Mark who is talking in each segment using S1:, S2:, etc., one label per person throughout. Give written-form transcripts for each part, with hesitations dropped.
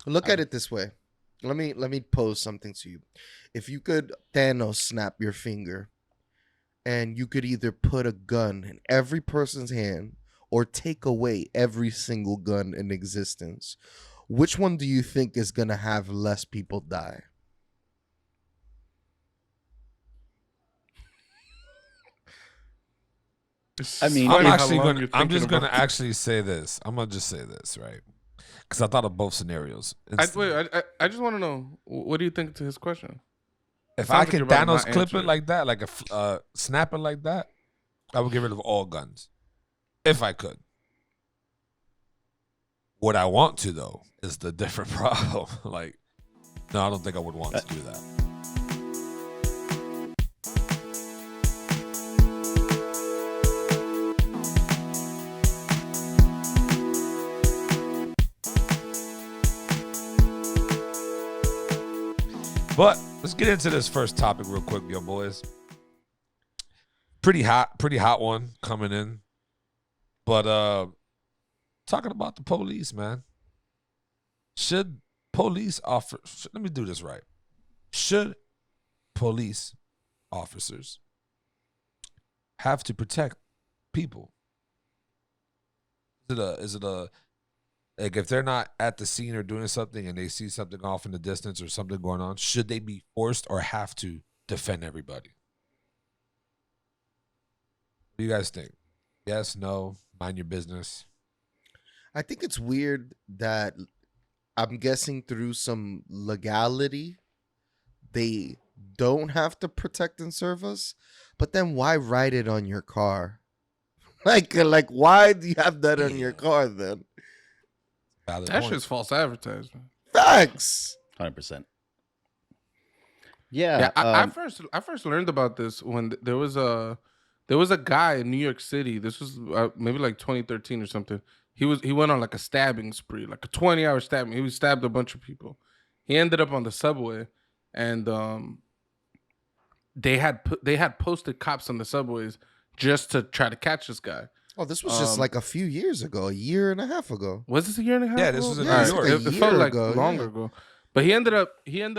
S1: Look at it this way. Let me pose something to you. If you could Thanos snap your finger and you could either put a gun in every person's hand or take away every single gun in existence, which one do you think is going to have less people die?
S2: I mean,
S3: I'm just gonna actually say this. I'm gonna just say this, right? Because I thought of both scenarios.
S4: I just want to know, what do you think to his question?
S3: If I can Thanos clip it like that, like a snap it like that, I would get rid of all guns, if I could. What I want to though is the different problem. Like, no, I don't think I would want to do that. But let's get into this first topic real quick, yo boys. Pretty hot one coming in. But talking about the police, man. Should police let me do this right. Should police officers have to protect people? Is it a like, if they're not at the scene or doing something and they see something off in the distance or something going on, should they be forced or have to defend everybody? What do you guys think? Yes, no, mind your business?
S1: I think it's weird that I'm guessing through some legality, they don't have to protect and serve us, but then why write it on your car? Like why do you have that on your car then?
S4: That shit's false advertisement.
S1: Facts.
S2: 100%.
S4: Yeah. I first learned about this when there was a guy in New York City. This was maybe like 2013 or something. He went on like a stabbing spree, like a 20-hour stabbing. He stabbed a bunch of people. He ended up on the subway, and they had posted cops on the subways just to try to catch this guy.
S1: Oh, this was just like a few years ago, a year and a half ago.
S4: Was this a year and a half?
S3: Yeah,
S4: ago?
S3: this was in New York.
S4: It felt like longer ago. But he ended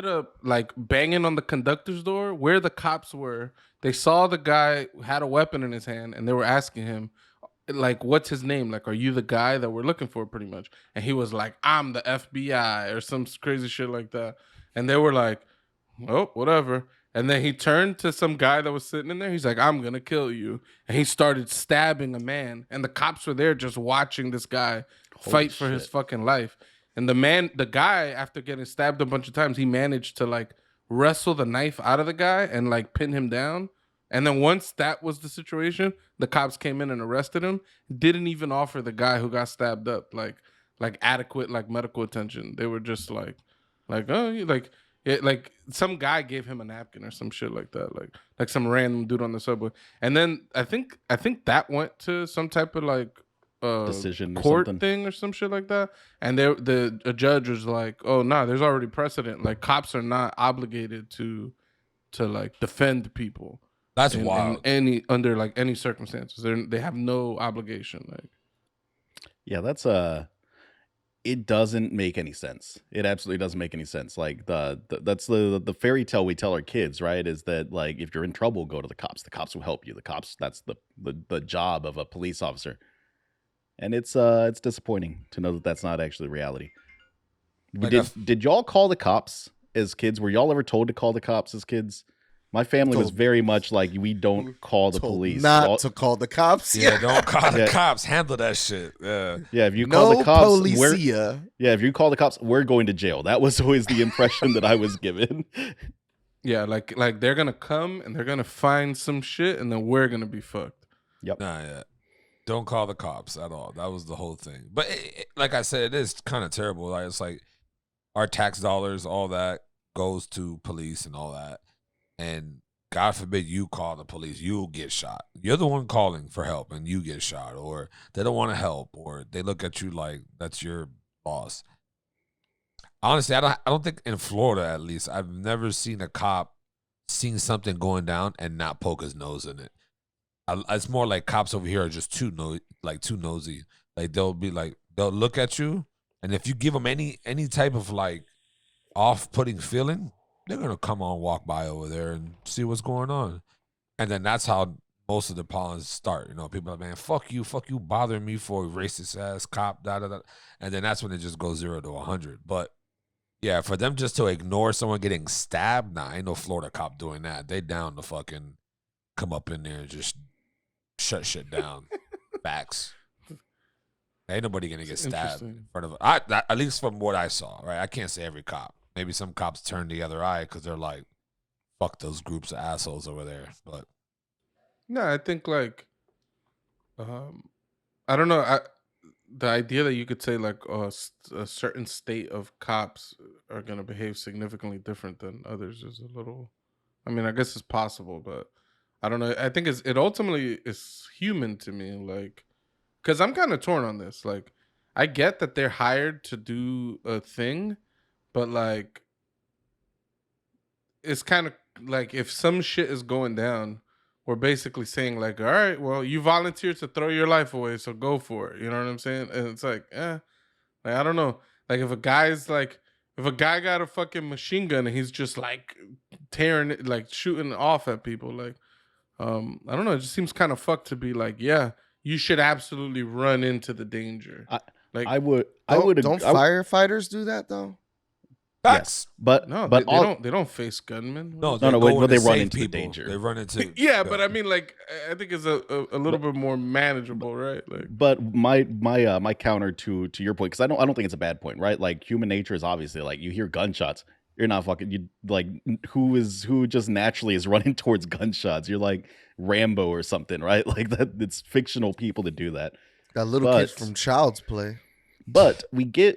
S4: up like banging on the conductor's door where the cops were. They saw the guy had a weapon in his hand, and they were asking him, like, what's his name? Like, are you the guy that we're looking for, pretty much? And he was like, I'm the FBI or some crazy shit like that. And they were like, oh, whatever. And then he turned to some guy that was sitting in there. He's like, I'm going to kill you. And he started stabbing a man. And the cops were there just watching this guy fight for his fucking life. And the guy, after getting stabbed a bunch of times, he managed to like wrestle the knife out of the guy and like pin him down. And then once that was the situation, the cops came in and arrested him. Didn't even offer the guy who got stabbed up like adequate like medical attention. They were just like some guy gave him a napkin or some shit like that, like some random dude on the subway. And then I think that went to some type of like
S2: decision or
S4: court
S2: something.
S4: thing or some shit like that. And a judge was like, oh no, there's already precedent. Like cops are not obligated to like defend people.
S3: That's wild.
S4: Under like any circumstances, they have no obligation. Like,
S2: yeah, that's it doesn't make any sense. It absolutely doesn't make any sense. Like that's the fairy tale we tell our kids, right? Is that like if you're in trouble, go to the cops. The cops will help you. The cops, that's the job of a police officer. And it's disappointing to know that that's not actually reality. Did y'all call the cops as kids? Were y'all ever told to call the cops as kids? My family was very much like, we don't call the police.
S1: Not to call the cops.
S3: Yeah, don't call the cops. Handle that shit. Yeah.
S2: Yeah, if you call the cops,
S1: if
S2: you call the cops, we're going to jail. That was always the impression that I was given.
S4: Yeah, like they're gonna come and they're gonna find some shit, and then we're gonna be fucked.
S2: Yep.
S3: Nah, yeah. Don't call the cops at all. That was the whole thing. But like I said, it is kind of terrible. Like it's like our tax dollars, all that goes to police and all that. And God forbid you call the police, you'll get shot. You're the one calling for help and you get shot, or they don't want to help, or they look at you like that's your boss. Honestly, I don't think in Florida, at least, I've never seen a cop seen something going down and not poke his nose in it. It's more like cops over here are just too nosy. Like they'll look at you And if you give them any type of like off-putting feeling, they're gonna come on, walk by over there and see what's going on. And then that's how most of the pollens start. You know, people are like, man, fuck you, bothering me for a racist ass cop, da da da. And then that's when it just goes 0 to 100. But yeah, for them just to ignore someone getting stabbed, nah, ain't no Florida cop doing that. They down to fucking come up in there and just shut shit down. Facts. Ain't nobody gonna get stabbed in front of at least from what I saw, right? I can't say every cop. Maybe some cops turn the other eye because they're like, fuck those groups of assholes over there. But
S4: no, I think like, I don't know. The idea that you could say like a certain state of cops are gonna behave significantly different than others is a little. I mean, I guess it's possible, but I don't know. I think it ultimately is human to me, like, because I'm kind of torn on this. Like, I get that they're hired to do a thing, but like, it's kind of like if some shit is going down, we're basically saying like, all right, well, you volunteered to throw your life away, so go for it. You know what I'm saying? And it's like, like, I don't know. Like if a guy got a fucking machine gun and he's just like tearing it, like shooting off at people, like, I don't know. It just seems kind of fucked to be like, yeah, you should absolutely run into the danger. Like
S1: Don't firefighters do that though?
S3: facts.
S2: Yes, but
S4: no,
S2: but
S4: they don't face gunmen.
S3: No,
S2: but they run
S3: save
S2: into the
S3: people.
S2: danger.
S3: They run into
S4: Yeah, but I mean, like, I think it's a little bit more manageable, right? Like,
S2: But my counter to your point, because I don't think it's a bad point, right? Like human nature is obviously like you hear gunshots, you're not fucking you like who just naturally is running towards gunshots. You're like Rambo or something, right? Like that. It's fictional people to do that.
S1: That little kid from Child's Play.
S2: But we give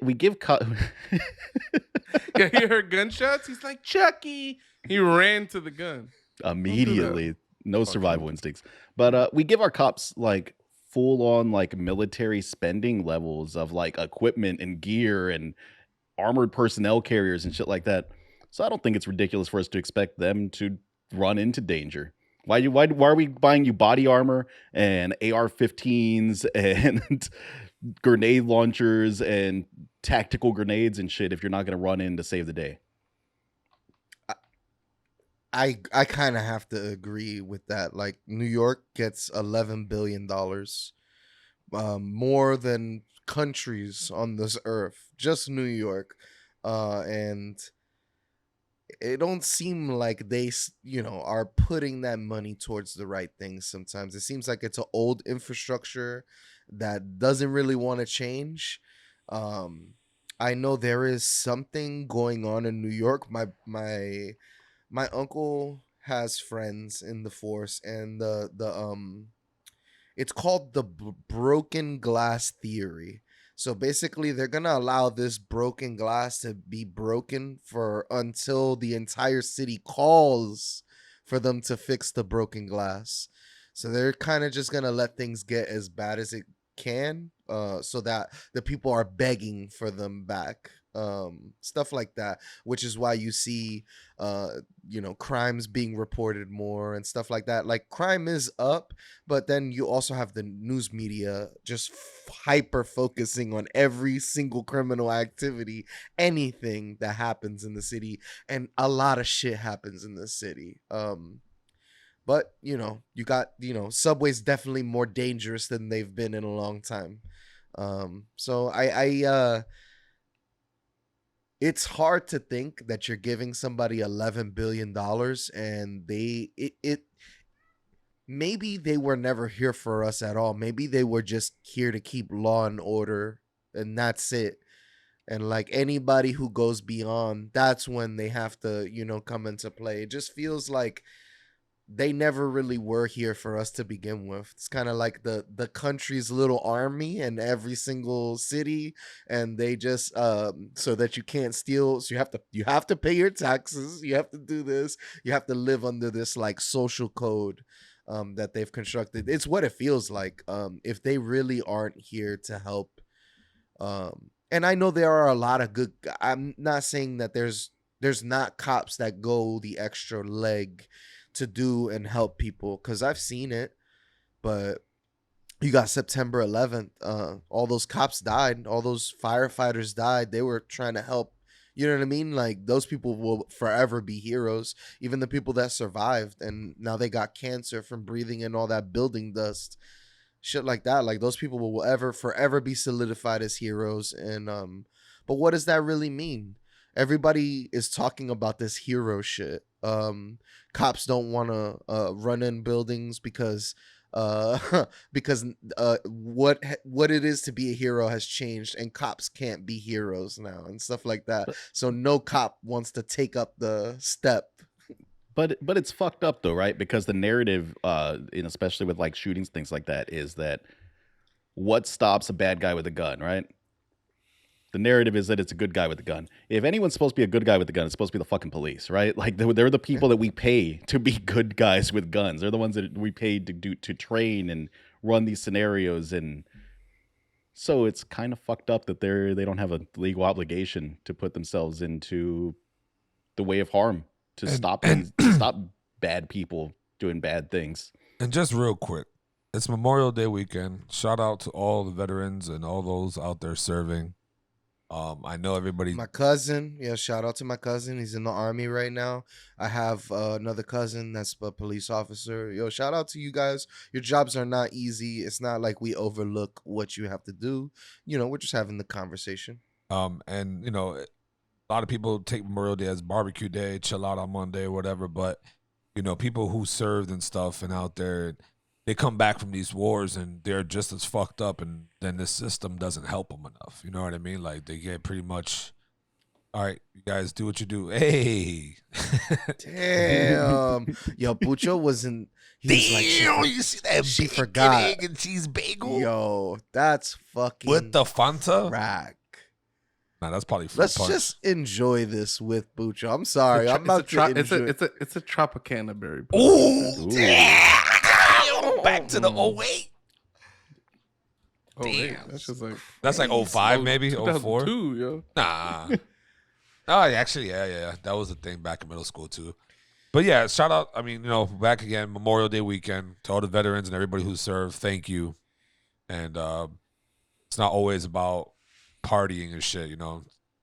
S4: yeah, he heard gunshots. He's like Chucky. He ran to the gun
S2: immediately. No survival instincts. But we give our cops like full on like military spending levels of like equipment and gear and armored personnel carriers and shit like that. So I don't think it's ridiculous for us to expect them to run into danger. Why are we buying you body armor and AR-15s and grenade launchers and tactical grenades and shit if you're not going to run in to save the day?
S1: I kind of have to agree with that. Like New York gets $11 billion, more than countries on this earth, just New York, and it don't seem like they are putting that money towards the right things. Sometimes it seems like it's an old infrastructure that doesn't really want to change. I know there is something going on in New York. My uncle has friends in the force, and it's called the broken glass theory. So basically, they're gonna allow this broken glass to be broken for until the entire city calls for them to fix the broken glass. So they're kind of just gonna let things get as bad as it can, so that the people are begging for them back. Stuff like that, which is why you see crimes being reported more and stuff like that. Like crime is up, but then you also have the news media just hyper focusing on every single criminal activity, anything that happens in the city, and a lot of shit happens in the city. But you got subways definitely more dangerous than they've been in a long time. So I it's hard to think that you're giving somebody $11 billion and maybe they were never here for us at all. Maybe they were just here to keep law and order, and that's it. And like anybody who goes beyond, that's when they have to, come into play. It just feels like they never really were here for us to begin with. It's kind of like the country's little army in every single city, and they just so that you can't steal, so you have to pay your taxes, you have to do this, you have to live under this like social code that they've constructed. It's what it feels like if they really aren't here to help. And I know there are a lot of good, I'm not saying that there's not cops that go the extra leg to do and help people, because I've seen it, but you got September 11th. All those cops died. All those firefighters died. They were trying to help. You know what I mean? Like, those people will forever be heroes. Even the people that survived, and now they got cancer from breathing in all that building dust, shit like that. Like, those people will ever forever be solidified as heroes. And but what does that really mean? Everybody is talking about this hero shit. Cops don't want to run in buildings because because what it is to be a hero has changed, and cops can't be heroes now and stuff like that. So no cop wants to take up the step.
S2: But it's fucked up though, right? Because the narrative, and especially with like shootings, things like that, is that what stops a bad guy with a gun, right? The narrative is that it's a good guy with a gun. If anyone's supposed to be a good guy with a gun, it's supposed to be the fucking police, right? Like they're the people that we pay to be good guys with guns. They're the ones that we paid to train and run these scenarios, and so it's kind of fucked up that they don't have a legal obligation to put themselves into the way of harm to stop bad people doing bad things.
S3: And just real quick, it's Memorial Day weekend. Shout out to all the veterans and all those out there serving. I know everybody.
S1: My cousin, shout out to my cousin. He's in the Army right now. I have another cousin that's a police officer. Yo, shout out to you guys. Your jobs are not easy. It's not like we overlook what you have to do. We're just having the conversation.
S3: And a lot of people take Memorial Day as barbecue day, chill out on Monday, whatever. But people who served and stuff and out there, they come back from these wars and they're just as fucked up, and then the system doesn't help them enough. You know what I mean? Like, they get pretty much, all right, you guys do what you do. Hey.
S1: Damn. Yo, Pucho wasn't.
S3: Damn, you see that
S1: she
S3: bacon,
S1: forgot.
S3: egg, and cheese bagel?
S1: Yo, that's fucking
S3: With the Fanta?
S1: crack.
S3: Nah, that's probably fruit
S1: Let's
S3: punch.
S1: just enjoy this with Pucho. I'm sorry. I'm about to enjoy.
S4: It's a Tropicana berry.
S3: Ooh,
S2: Ooh.
S3: damn. Back to the 08.
S4: Oh, wait,
S3: Damn.
S4: that's just like
S3: That's like 05 maybe, 04.
S4: 2002, yo.
S3: Nah. Oh, actually, yeah. That was the thing back in middle school too. But yeah, shout out. I mean, back again, Memorial Day weekend to all the veterans and everybody who served. Thank you. And it's not always about partying and shit.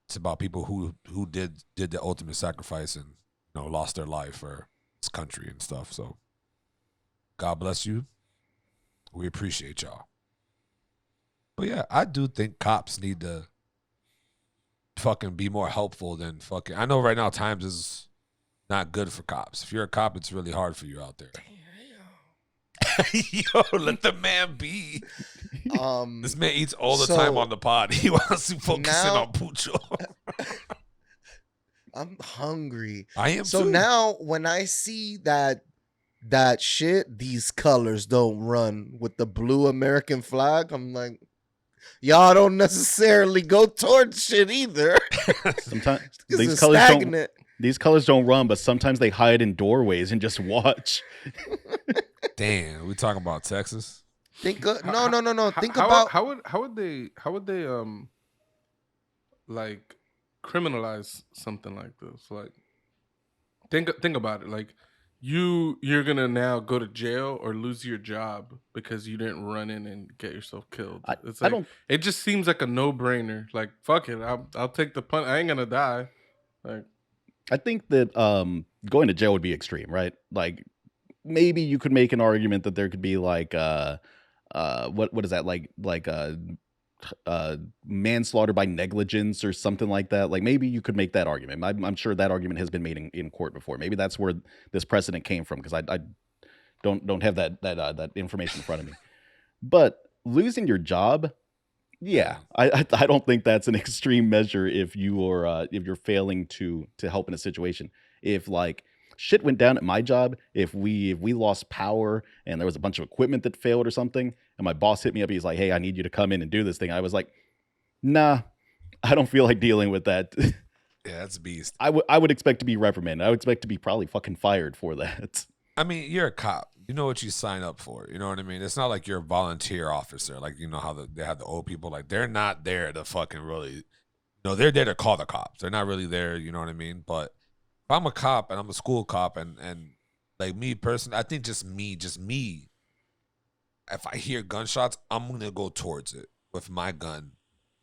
S3: It's about people who did the ultimate sacrifice and lost their life for this country and stuff. So God bless you. We appreciate y'all. But yeah, I do think cops need to fucking be more helpful than fucking. I know right now times is not good for cops. If you're a cop, it's really hard for you out there. Yo, let the man be. This man eats all the time on the pod. He wants to focus in on Pucho.
S1: I'm hungry.
S3: I am
S1: so
S3: too.
S1: Now when I see that shit, these colors don't run with the blue American flag, I'm like, y'all don't necessarily go towards shit either.
S2: Sometimes
S1: these
S2: colors don't run, but sometimes they hide in doorways and just watch.
S3: Damn, we talking about Texas?
S1: No. Think
S4: how would they like criminalize something like this? Like, think about it. Like, you're gonna now go to jail or lose your job because you didn't run in and get yourself killed. It's like, it just seems like a no-brainer. Like, fuck it, I'll take the punt. I ain't gonna die. Like,
S2: I think that going to jail would be extreme, right? Like, maybe you could make an argument that there could be like what is that, like manslaughter by negligence or something like that. Like, maybe you could make that argument. I'm sure that argument has been made in court before. Maybe that's where this precedent came from, because I don't have that information in front of me. But losing your job, yeah, I don't think that's an extreme measure if you're failing to help in a situation. If like shit went down at my job, if we lost power and there was a bunch of equipment that failed or something, and my boss hit me up, he's like, "Hey, I need you to come in and do this thing." I was like, "Nah, I don't feel like dealing with that."
S3: Yeah, that's a beast.
S2: I would expect to be reprimanded. I would expect to be probably fucking fired for that.
S3: I mean, you're a cop. You know what you sign up for. You know what I mean? It's not like you're a volunteer officer. Like, how they have the old people. Like, they're not there to fucking really. They're there to call the cops. They're not really there. You know what I mean? But if I'm a cop and I'm a school cop and like me personally, I think just me, if I hear gunshots, I'm gonna go towards it with my gun,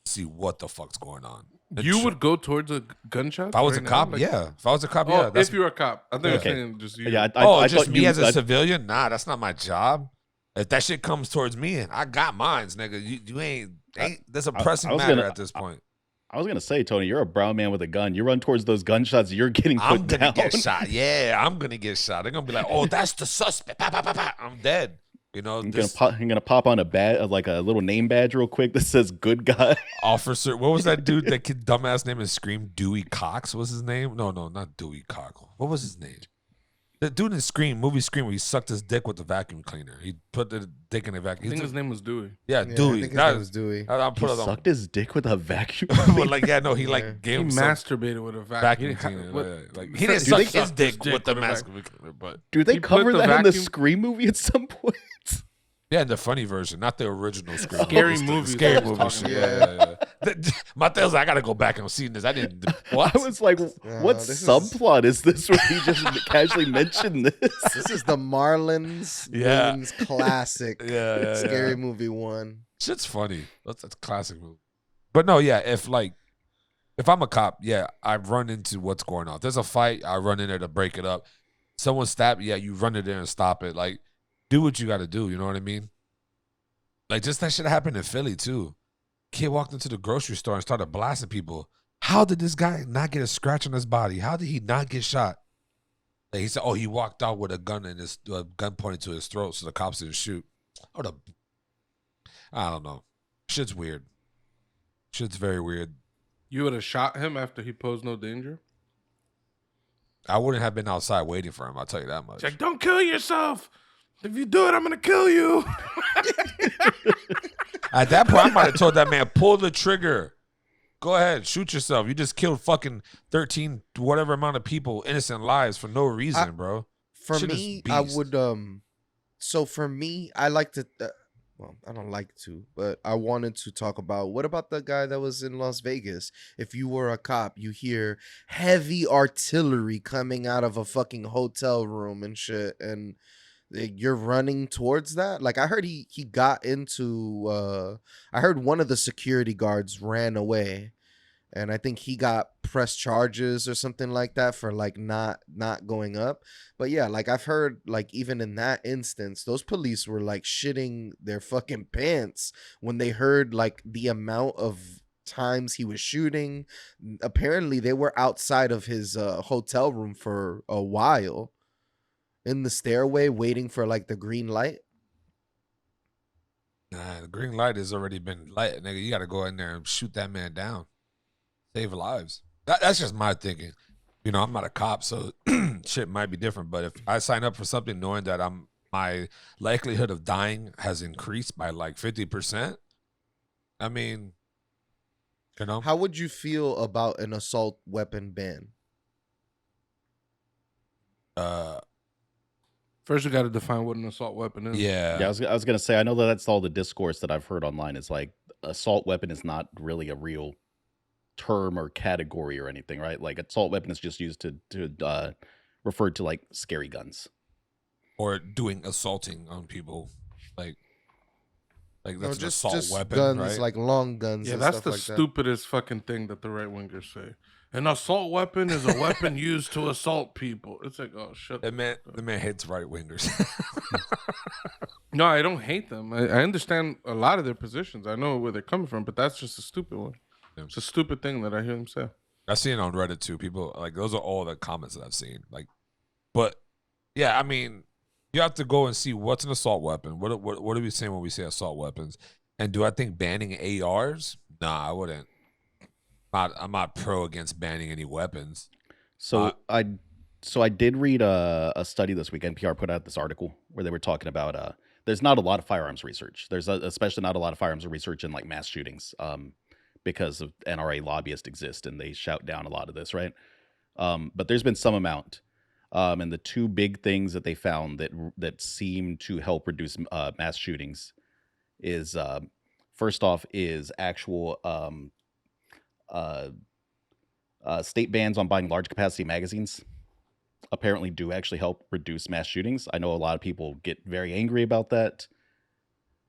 S3: see what the fuck's going on.
S4: You would go towards a gunshot?
S3: If I was
S4: right
S3: a
S4: now?
S3: cop,
S4: Like,
S3: yeah. If I was a cop,
S4: oh,
S3: yeah. That's,
S4: if you're a cop. I think
S3: Okay.
S4: you're saying just you.
S2: Yeah,
S3: I
S2: just
S3: thought me as a
S2: I-
S3: civilian? Nah, that's not my job. If that shit comes towards me, and I got mines, nigga. You ain't that's a pressing
S2: was
S3: matter
S2: gonna-
S3: at this point.
S2: I was gonna say, Tony, you're a brown man with a gun. You run towards those gunshots, you're getting put
S3: I'm gonna
S2: down.
S3: get shot. Yeah, I'm gonna get shot. They're gonna be like, "Oh, that's the suspect." Pa, pa, pa, pa. I'm dead. You know,
S2: I'm
S3: this
S2: gonna pop on a badge, like a little name badge, real quick that says "good guy."
S3: officer. What was that dude? That kid, dumbass name is Scream. Dewey Cox was his name. No, not Dewey Cox. What was his name? The dude in Scream, movie Scream, where he sucked his dick with the vacuum cleaner. He put the dick in the
S4: I
S3: vacuum.
S4: think his name was Dewey.
S3: Yeah,
S1: I
S3: Dewey.
S1: think his name was Dewey.
S3: I'll
S2: He
S3: put it on.
S2: sucked his dick with a vacuum.
S3: But like, yeah, no, he
S1: Yeah.
S3: like gave
S4: He
S3: him some
S4: masturbated with a
S3: vacuum
S4: vacuum.
S3: cleaner.
S4: What-
S3: Like, he didn't
S2: Do
S3: suck
S2: they-
S3: his dick
S4: Dick
S3: with the
S4: with a
S3: vacuum cleaner, but
S2: Do they
S4: He put
S2: cover
S4: the
S2: that in the
S4: vacuum-
S2: Scream movie at some point?
S3: yeah, the funny version, not the original Scream.
S4: Scary
S3: movie.
S4: movie.
S3: Scary
S4: that I
S3: movie.
S4: was
S3: Shit.
S4: talking
S3: Yeah, yeah. My thing's like, I gotta go back and see this. I didn't. What?
S2: I was like, what
S1: this is-
S2: subplot is this where he just casually mentioned this?
S1: This is the Marlins
S3: Yeah.
S1: Wayans classic
S3: yeah,
S1: scary
S3: yeah.
S1: movie one.
S3: Shit's funny. That's a classic movie. But no, yeah, if I'm a cop, yeah, I run into what's going on. If there's a fight, I run in there to break it up. Someone stabbed, yeah, you run in there and stop it. Like, do what you got to do. You know what I mean? Like, just that shit happened in Philly too. Kid walked into the grocery store and started blasting people. How did this guy not get a scratch on his body? How did he not get shot? Like, he said, oh, he walked out with a gun in his gun pointed to his throat, so the cops didn't shoot. I don't know. Shit's weird. Shit's very weird.
S4: You would have shot him after he posed no danger?
S3: I wouldn't have been outside waiting for him. I'll tell you that much.
S4: It's like, don't kill yourself. If you do it, I'm gonna kill you.
S3: At that point, I might have told that man, pull the trigger. Go ahead, shoot yourself. You just killed fucking 13, whatever amount of people, innocent lives for no reason, bro.
S1: For
S3: Shit is
S1: me, I
S3: beast.
S1: would so for me, I like to well, I don't like to, but I wanted to talk about what about the guy that was in Las Vegas? If you were a cop, you hear heavy artillery coming out of a fucking hotel room and shit, and you're running towards that. Like, I heard he got into I heard one of the security guards ran away, and I think he got pressed charges or something like that for like not going up. But yeah, like I've heard, like even in that instance, those police were like shitting their fucking pants when they heard like the amount of times he was shooting. Apparently they were outside of his hotel room for a while in the stairway waiting for like the green light.
S3: Nah, the green light has already been lit, nigga. You got to go in there and shoot that man down. Save lives. That's just my thinking. You know, I'm not a cop, so shit might be different. But if I sign up for something knowing that my likelihood of dying has increased by like 50%, I mean, you know,
S1: How would you feel about an assault weapon ban?
S4: First, you got to define what an assault weapon is.
S3: yeah.
S2: Yeah, I was gonna say, I know that that's all the discourse that I've heard online. Is like assault weapon is not really a real term or category or anything, right? Like assault weapon is just used to refer to like scary guns.
S3: Or doing assaulting on people, like
S1: No,
S3: that's an assault
S1: just
S3: weapon,
S1: guns,
S3: right?
S1: like long guns.
S4: Yeah,
S1: and
S4: that's
S1: stuff
S4: the
S1: like that.
S4: stupidest fucking thing that the right wingers say. An assault weapon is a weapon used to assault people. It's like, oh, shut
S3: the man hates right wingers.
S4: No, I don't hate them. I understand a lot of their positions. I know where they're coming from, but that's just a stupid one.
S3: Yeah.
S4: It's a stupid thing that I hear them say.
S3: I've seen it on Reddit too. People like those are all the comments that I've seen. Like, but yeah, I mean, you have to go and see what's an assault weapon. What are we saying when we say assault weapons? And do I think banning ARs? Nah, I wouldn't. I'm not pro against banning any weapons.
S2: So I did read a study this week. NPR put out this article where they were talking about there's not a lot of firearms research. There's especially not a lot of firearms research in like mass shootings because of NRA lobbyists exist and they shout down a lot of this, right? But there's been some amount. And the two big things that they found that seem to help reduce mass shootings is first off is actual state bans on buying large capacity magazines apparently do actually help reduce mass shootings. I know a lot of people get very angry about that.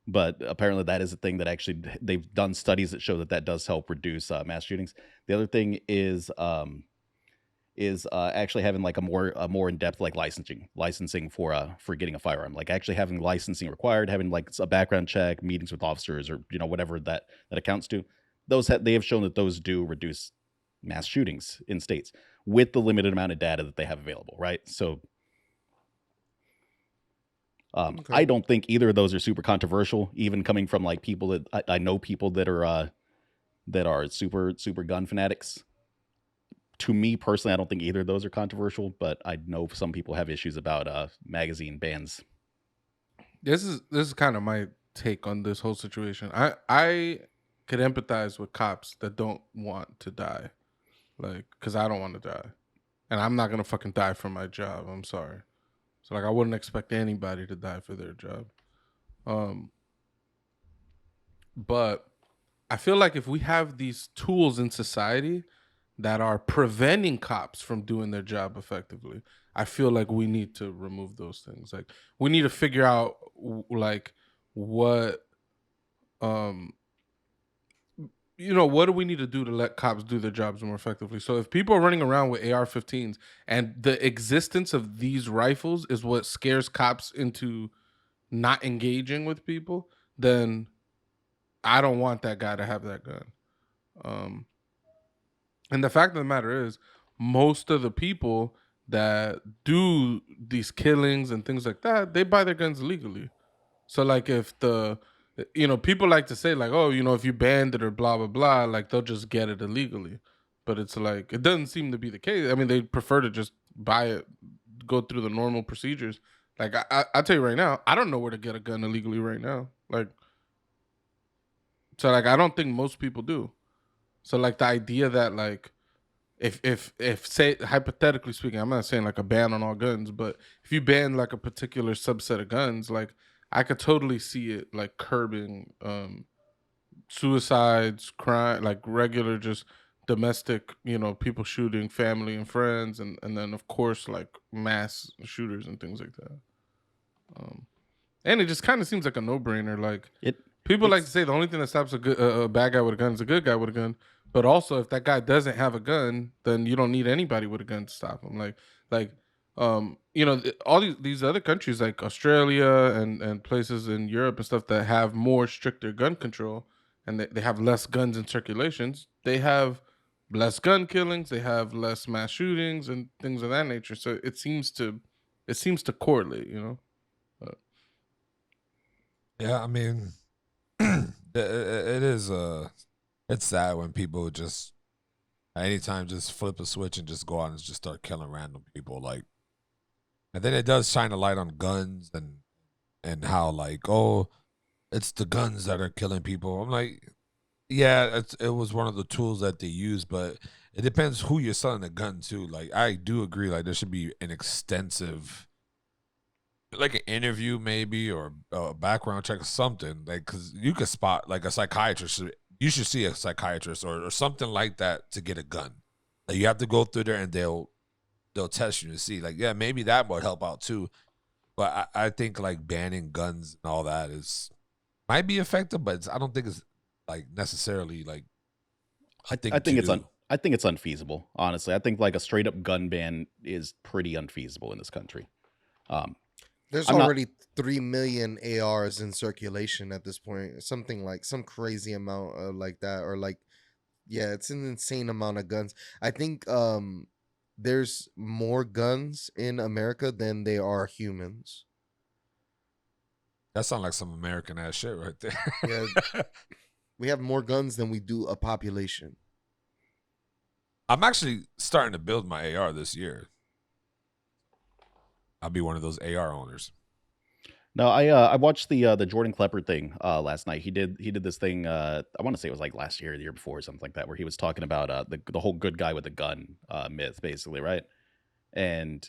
S2: but apparently that is a thing that actually they've done studies that show that that does help reduce mass shootings. The other thing is actually having like a more in-depth like licensing for getting a firearm, like actually having licensing required, having like a background check, meetings with officers, or whatever that accounts to. They have shown that those do reduce mass shootings in states with the limited amount of data that they have available, right? So
S1: Okay.
S2: I don't think either of those are super controversial, even coming from like people that I know people that are super gun fanatics. To me personally, I don't think either of those are controversial, but I know some people have issues about magazine bans.
S4: This is kind of my take on this whole situation. I could empathize with cops that don't want to die, like, because I don't want to die, and I'm not gonna fucking die for my job. I'm sorry. So like, I wouldn't expect anybody to die for their job. But I feel like if we have these tools in society that are preventing cops from doing their job effectively, I feel like we need to remove those things. Like, we need to figure out like what what do we need to do to let cops do their jobs more effectively? So if people are running around with AR-15s and the existence of these rifles is what scares cops into not engaging with people, then I don't want that guy to have that gun. And the fact of the matter is, most of the people that do these killings and things like that, they buy their guns illegally. So like, if people like to say like, oh, if you banned it or blah, blah, blah, like they'll just get it illegally. But it's like, it doesn't seem to be the case. I mean, they prefer to just buy it, go through the normal procedures. Like, I'll tell you right now, I don't know where to get a gun illegally right now. Like, so like, I don't think most people do. So like, the idea that like, if say, hypothetically speaking, I'm not saying like a ban on all guns, but if you ban like a particular subset of guns, like, I could totally see it like curbing suicides, crime, like regular just domestic, people shooting family and friends, and then of course like mass shooters and things like that. And it just kind of seems like a no-brainer. Like, people like to say the only thing that stops a bad guy with a gun is a good guy with a gun. But also, if that guy doesn't have a gun, then you don't need anybody with a gun to stop him. All these other countries like Australia and places in Europe and stuff that have more stricter gun control, and they have less guns in circulations. They have less gun killings. They have less mass shootings and things of that nature. So it seems to correlate.
S3: Yeah, I mean, it is it's sad when people just anytime just flip a switch and just go out and just start killing random people, like. And then it does shine a light on guns and how like, oh, it's the guns that are killing people. I'm like, yeah, it was one of the tools that they use, but it depends who you're selling the gun to. Like, I do agree, like there should be an extensive, like an interview maybe, or a background check or something, like, because you could spot like a psychiatrist. You should see a psychiatrist or something like that to get a gun. Like, you have to go through there and they'll test you to see, like, yeah, maybe that would help out too. But I think like banning guns and all that might be effective, but I don't think it's like necessarily like
S2: I think it's unfeasible, honestly. I think like a straight up gun ban is pretty unfeasible in this country.
S1: There's already 3 million ARs in circulation at this point. Something like some crazy amount of like that, or like, yeah, it's an insane amount of guns. I think there's more guns in America than there are humans.
S3: That sounds like some American ass shit right there.
S1: Yeah, we have more guns than we do a population.
S3: I'm actually starting to build my AR this year. I'll be one of those AR owners.
S2: No, I watched the Jordan Klepper thing last night. He did this thing. I want to say it was like last year or the year before or something like that, where he was talking about the whole good guy with a gun myth, basically, right? And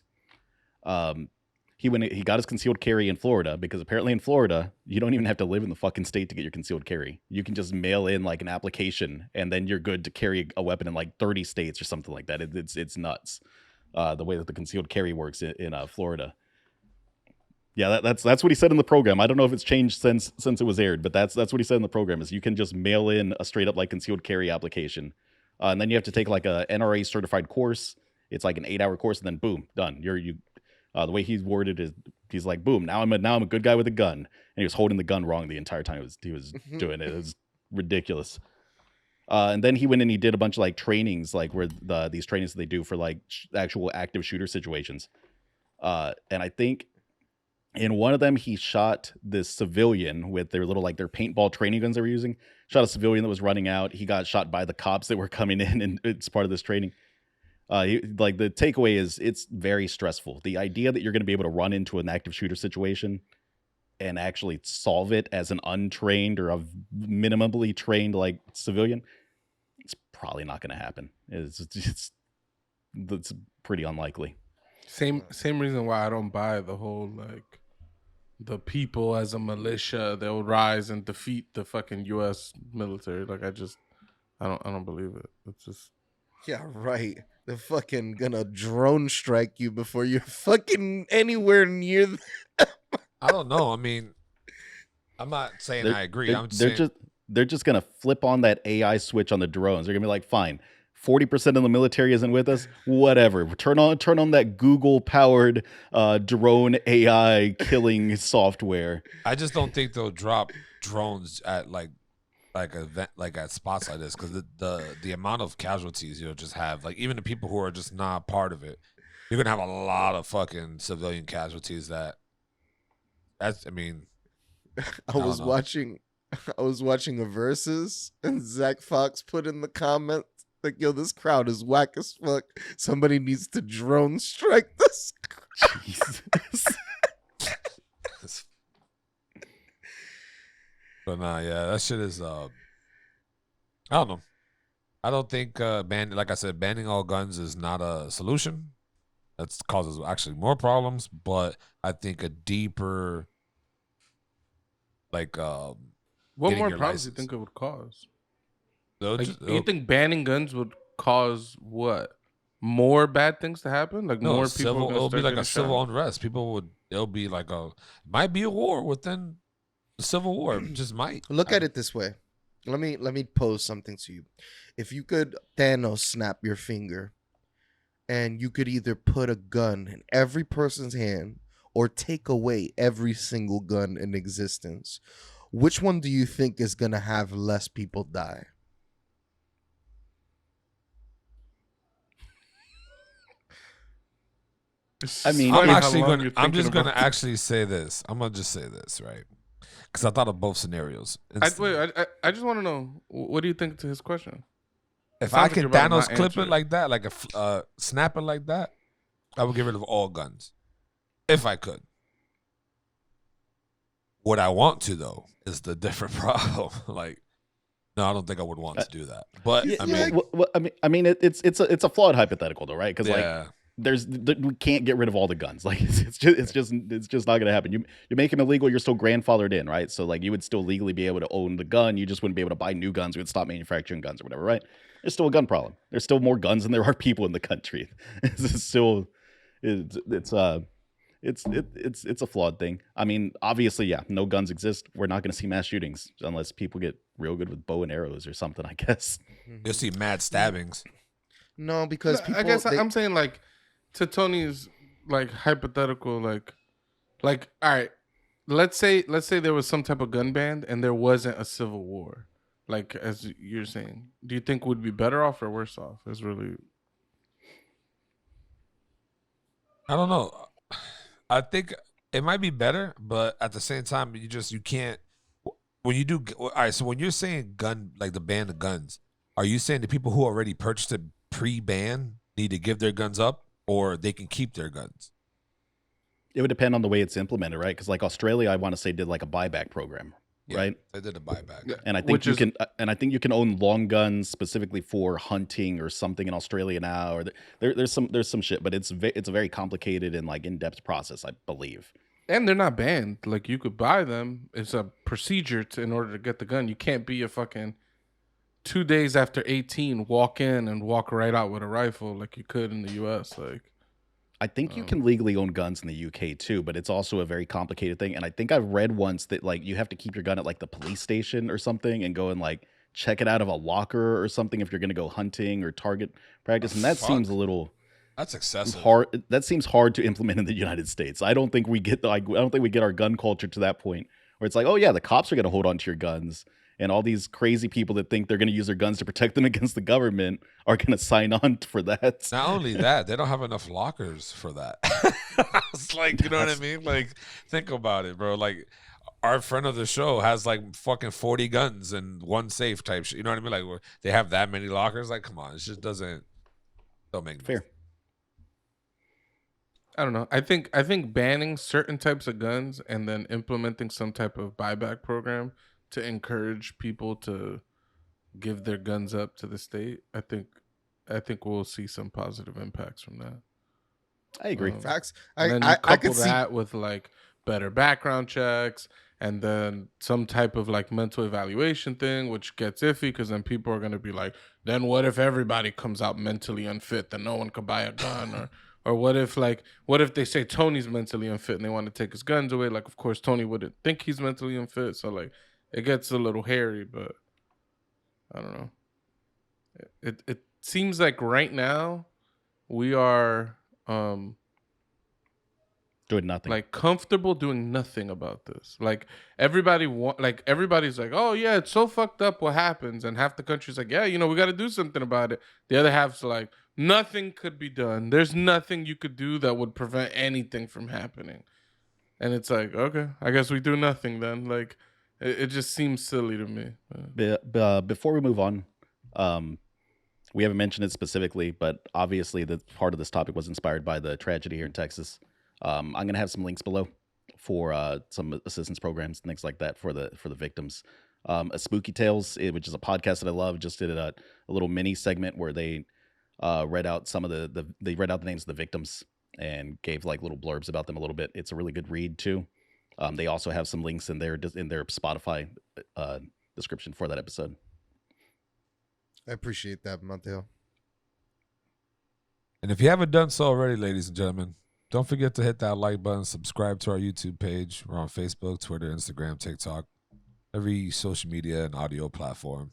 S2: he got his concealed carry in Florida, because apparently in Florida you don't even have to live in the fucking state to get your concealed carry. You can just mail in like an application and then you're good to carry a weapon in like 30 states or something like that. It's nuts the way that the concealed carry works in Florida. Yeah, that's what he said in the program. I don't know if it's changed since it was aired, but that's what he said in the program is you can just mail in a straight up like concealed carry application, and then you have to take like a NRA certified course. It's like an 8-hour course, and then boom, done. The way he's worded is he's like, boom, now I'm a good guy with a gun, and he was holding the gun wrong the entire time he was doing it. It was ridiculous. And then he went and he did a bunch of like trainings, like where these trainings that they do for like actual active shooter situations. And I think in one of them, he shot this civilian with their little, like their paintball training guns they were using. Shot a civilian that was running out. He got shot by the cops that were coming in, and it's part of this training. Like the takeaway is it's very stressful. The idea that you're going to be able to run into an active shooter situation and actually solve it as an untrained or a minimally trained like civilian, it's probably not going to happen. It's pretty unlikely.
S4: Same reason why I don't buy the whole like the people as a militia they'll rise and defeat the fucking U.S. military. Like I don't believe it. It's just
S1: Yeah, right. They're fucking gonna drone strike you before you're fucking anywhere near.
S3: I don't know. I mean, I'm not saying I agree.
S2: They're just gonna flip on that AI switch on the drones. They're gonna be like, fine, 40% of the military isn't with us. Whatever. Turn on that Google powered drone AI killing software.
S3: I just don't think they'll drop drones at like at spots like this because the amount of casualties you'll just have, like even the people who are just not part of it, you're gonna have a lot of fucking civilian casualties. I mean,
S1: I was watching a Versus, and Zach Fox put in the comments like, "Yo, this crowd is whack as fuck. Somebody needs to drone strike this."
S2: Jesus.
S3: But nah, yeah, that shit is. I don't know. I don't think like I said, banning all guns is not a solution. That causes actually more problems. But I think a deeper, like,
S4: what
S3: getting
S4: more
S3: your
S4: problems do you
S3: license.
S4: think it would cause?
S3: They'll
S4: Like,
S3: just-
S4: you
S3: they'll-
S4: think banning guns would cause what? More bad things to happen? Like
S3: no,
S4: more people?
S3: civil.
S4: Are
S3: It'll be
S4: start
S3: like a
S4: getting
S3: civil
S4: shot?
S3: unrest. It'll be like might be a war within the Civil War. Just might.
S1: Look at it this way. Let me pose something to you. If you could Thanos snap your finger, and you could either put a gun in every person's hand or take away every single gun in existence, which one do you think is gonna have less people die?
S2: I mean,
S3: I'm just gonna actually say this. I'm gonna just say this, right? Because I thought of both scenarios.
S4: I just want to know, what do you think to his question?
S3: If
S4: sounds
S3: I
S4: like
S3: could
S4: you're about to
S3: Thanos
S4: not
S3: clip
S4: answer
S3: it
S4: it.
S3: like that, like snap it like that, I would get rid of all guns. If I could. What I want to though is the different problem. Like, no, I don't think I would want to do that. But
S2: Yeah,
S3: I mean,
S2: I mean, it's a flawed hypothetical though, right? Because
S3: yeah.
S2: like we can't get rid of all the guns. Like it's just not gonna happen. You make them illegal, you're still grandfathered in, right? So like you would still legally be able to own the gun. You just wouldn't be able to buy new guns. We would stop manufacturing guns or whatever, right? There's still a gun problem. There's still more guns than there are people in the country. It's a flawed thing. I mean, obviously, yeah, no guns exist. We're not going to see mass shootings unless people get real good with bow and arrows or something, I guess.
S3: You'll see mad stabbings.
S1: No, because people.
S4: I guess I'm saying, like, to Tony's like hypothetical, like all right, let's say there was some type of gun ban and there wasn't a civil war, like as you're saying. Do you think we'd be better off or worse off? It's really.
S3: I don't know. I think it might be better, but at the same time, you can't. When you do, all right. So when you're saying gun, like the ban of guns, are you saying the people who already purchased it pre-ban need to give their guns up, or they can keep their guns?
S2: It would depend on the way it's implemented, right? Because like Australia, I want to say did like a buyback program, right?
S3: They did a buyback.
S4: Yeah.
S2: And I think you can own long guns specifically for hunting or something in Australia now. Or there's some shit, but it's a very complicated and like in-depth process, I believe.
S4: And they're not banned. Like, you could buy them. It's a procedure in order to get the gun. You can't be a fucking 2 days after 18 walk in and walk right out with a rifle like you could in the U.S. Like,
S2: I think you can legally own guns in the UK too, but it's also a very complicated thing. And I think I've read once that like you have to keep your gun at like the police station or something and go and like check it out of a locker or something if you're going to go hunting or target practice. And that seems a little
S3: That's excessive.
S2: hard. That seems hard to implement in the United States. I don't think we get I don't think we get our gun culture to that point where it's like, oh yeah, the cops are going to hold on to your guns, and all these crazy people that think they're going to use their guns to protect them against the government are going to sign on for that.
S3: Not only that, they don't have enough lockers for that. It's like, you know what I mean? Like, think about it, bro. Like, our friend of the show has like fucking 40 guns and one safe type shit. You know what I mean? Like, they have that many lockers. Like, come on, it just don't make
S2: Fair.
S3: sense.
S4: I don't know. I think banning certain types of guns and then implementing some type of buyback program to encourage people to give their guns up to the state. I think we'll see some positive impacts from that.
S2: I agree.
S1: Facts.
S4: And then you
S1: I
S4: couple
S1: could see.
S4: that with like better background checks and then some type of like mental evaluation thing, which gets iffy because then people are going to be like, then what if everybody comes out mentally unfit, then no one could buy a gun? Or what if they say Tony's mentally unfit and they want to take his guns away? Like, of course, Tony wouldn't think he's mentally unfit. So like it gets a little hairy, but I don't know. It seems like right now we are
S2: Doing nothing.
S4: like comfortable doing nothing about this. Like everybody's like, oh yeah, it's so fucked up what happens, and half the country's like, yeah, we got to do something about it. The other half's like, nothing could be done. There's nothing you could do that would prevent anything from happening. And it's like, okay, I guess we do nothing then. Like it just seems silly to me.
S2: Before we move on, we haven't mentioned it specifically, but obviously the part of this topic was inspired by the tragedy here in Texas. I'm going to have some links below for some assistance programs and things like that for the victims. A Spooky Tales, which is a podcast that I love, just did a little mini segment where they read out some of they read out the names of the victims and gave like little blurbs about them a little bit. It's a really good read too. They also have some links in their Spotify description for that episode.
S1: I appreciate that, Mateo.
S3: And if you haven't done so already, ladies and gentlemen, don't forget to hit that like button, subscribe to our YouTube page. We're on Facebook, Twitter, Instagram, TikTok, every social media and audio platform.